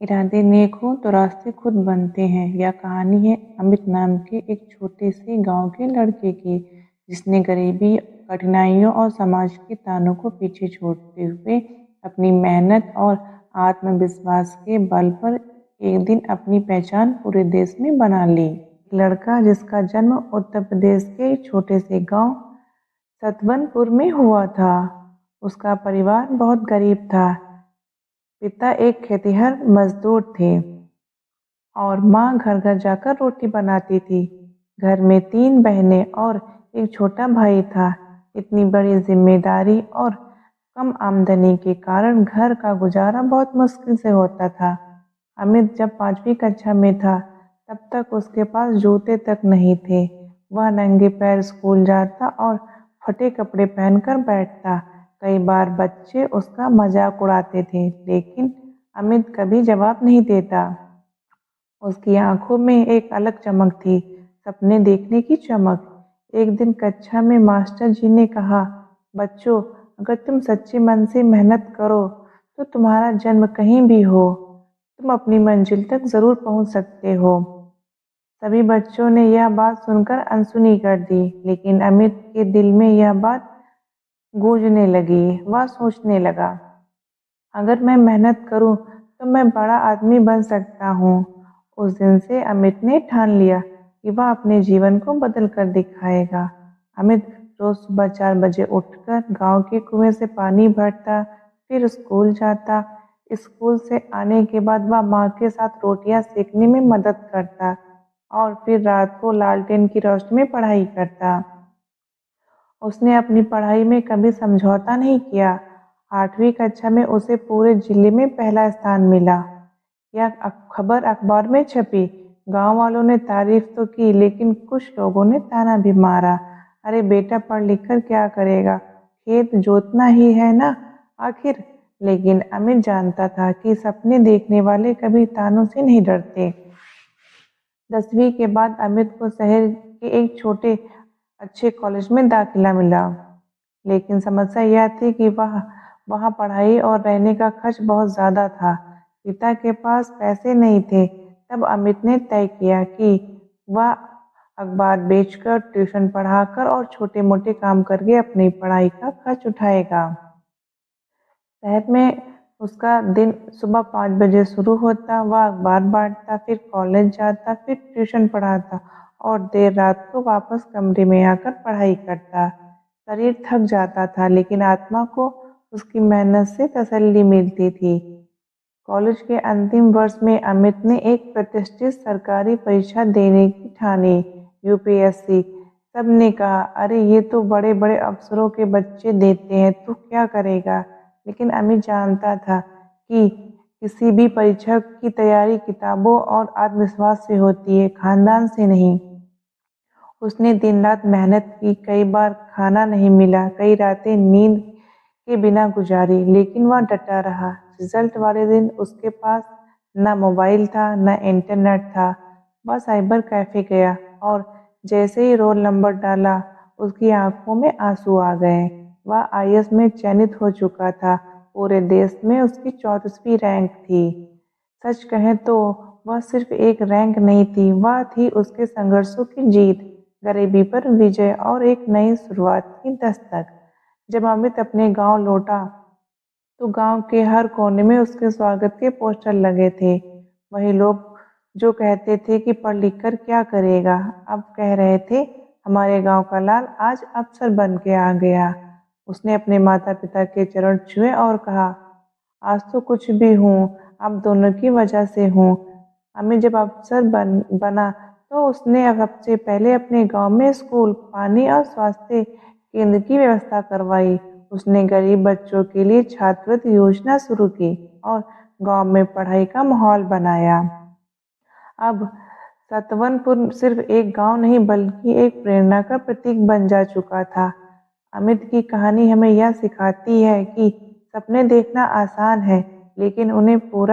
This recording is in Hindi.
इरादे नेक हों तो रास्ते खुद बनते हैं। यह कहानी है अमित नाम के एक छोटे से गांव के लड़के की, जिसने गरीबी, कठिनाइयों और समाज के तानों को पीछे छोड़ते हुए अपनी मेहनत और आत्मविश्वास के बल पर एक दिन अपनी पहचान पूरे देश में बना ली। एक लड़का जिसका जन्म उत्तर प्रदेश के एक छोटे से गांव सतवनपुर में हुआ था। उसका परिवार बहुत गरीब था। पिता एक खेतिहर मजदूर थे और माँ घर घर जाकर रोटी बनाती थी। घर में 3 बहनें और एक छोटा भाई था। इतनी बड़ी जिम्मेदारी और कम आमदनी के कारण घर का गुजारा बहुत मुश्किल से होता था। अमित जब 5वीं कक्षा में था, तब तक उसके पास जूते तक नहीं थे। वह नंगे पैर स्कूल जाता और फटे कपड़े पहनकर बैठता। कई बार बच्चे उसका मजाक उड़ाते थे, लेकिन अमित कभी जवाब नहीं देता। उसकी आंखों में एक अलग चमक थी, सपने देखने की चमक। एक दिन कक्षा में मास्टर जी ने कहा, बच्चों, अगर तुम सच्चे मन से मेहनत करो तो तुम्हारा जन्म कहीं भी हो, तुम अपनी मंजिल तक जरूर पहुंच सकते हो। सभी बच्चों ने यह बात सुनकर अनसुनी कर दी, लेकिन अमित के दिल में यह बात गूंजने लगी। वह सोचने लगा, अगर मैं मेहनत करूं तो मैं बड़ा आदमी बन सकता हूं। उस दिन से अमित ने ठान लिया कि वह अपने जीवन को बदल कर दिखाएगा। अमित रोज सुबह 4 बजे उठकर गांव के कुएं से पानी भरता, फिर स्कूल जाता। स्कूल से आने के बाद वह माँ के साथ रोटियां सेकने में मदद करता और फिर रात को लालटेन की रोशनी में पढ़ाई करता। उसने अपनी पढ़ाई में कभी समझौता नहीं किया। 8वीं कक्षा में उसे पूरे जिले में पहला स्थान मिला। यह खबर अखबार में छपी। गांव वालों ने तारीफ तो की, लेकिन कुछ लोगों ने ताना भी मारा। अरे बेटा, पढ़ लिख कर क्या करेगा, खेत जोतना ही है ना आखिर। लेकिन अमित जानता था कि सपने देखने वाले कभी तानों से नहीं डरते। 10वीं के बाद अमित को शहर के एक छोटे अच्छे कॉलेज में दाखिला मिला, लेकिन समस्या यह थी कि वहाँ पढ़ाई और रहने का खर्च बहुत ज़्यादा था। पिता के पास पैसे नहीं थे। तब अमित ने तय किया कि वह अखबार बेचकर, ट्यूशन पढ़ाकर और छोटे मोटे काम करके अपनी पढ़ाई का खर्च उठाएगा। शहर में उसका दिन सुबह 5 बजे शुरू होता। वह अखबार बांटता, फिर कॉलेज जाता, फिर ट्यूशन पढ़ाता और देर रात को वापस कमरे में आकर पढ़ाई करता। शरीर थक जाता था, लेकिन आत्मा को उसकी मेहनत से तसल्ली मिलती थी। कॉलेज के अंतिम वर्ष में अमित ने एक प्रतिष्ठित सरकारी परीक्षा देने की ठानी, यूपीएससी। सबने कहा, अरे ये तो बड़े बड़े अफसरों के बच्चे देते हैं, तू क्या करेगा। लेकिन अमित जानता था कि किसी भी परीक्षा की तैयारी किताबों और आत्मविश्वास से होती है, खानदान से नहीं। उसने दिन रात मेहनत की, कई बार खाना नहीं मिला, कई रातें नींद के बिना गुजारी, लेकिन वह डटा रहा। रिजल्ट वाले दिन उसके पास न मोबाइल था, न इंटरनेट था। वह साइबर कैफे गया और जैसे ही रोल नंबर डाला, उसकी आंखों में आंसू आ गए। वह आईएएस में चयनित हो चुका था। पूरे देश में उसकी 34वीं रैंक थी। सच कहें तो वह सिर्फ एक रैंक नहीं थी, वह थी उसके संघर्षों की जीत, गरीबी पर विजय और एक नई शुरुआत की दस्तक। जब अमित अपने गांव लौटा तो गांव के हर कोने में उसके स्वागत के पोस्टर लगे थे। वही लोग जो कहते थे कि पढ़ लिख कर क्या करेगा, अब कह रहे थे, हमारे गांव का लाल आज अफसर बन के आ गया। उसने अपने माता पिता के चरण छुए और कहा, आज तो कुछ भी हूँ, आप दोनों की वजह से हूँ। अमित जब अफसर बना तो उसने सबसे पहले अपने गांव में स्कूल, पानी और स्वास्थ्य केंद्र की व्यवस्था करवाई। उसने गरीब बच्चों के लिए छात्रवृत्ति योजना शुरू की और गांव में पढ़ाई का माहौल बनाया। अब सतवनपुर सिर्फ एक गांव नहीं, बल्कि एक प्रेरणा का प्रतीक बन जा चुका था। अमित की कहानी हमें यह सिखाती है कि सपने देखना आसान है, लेकिन उन्हें पूरा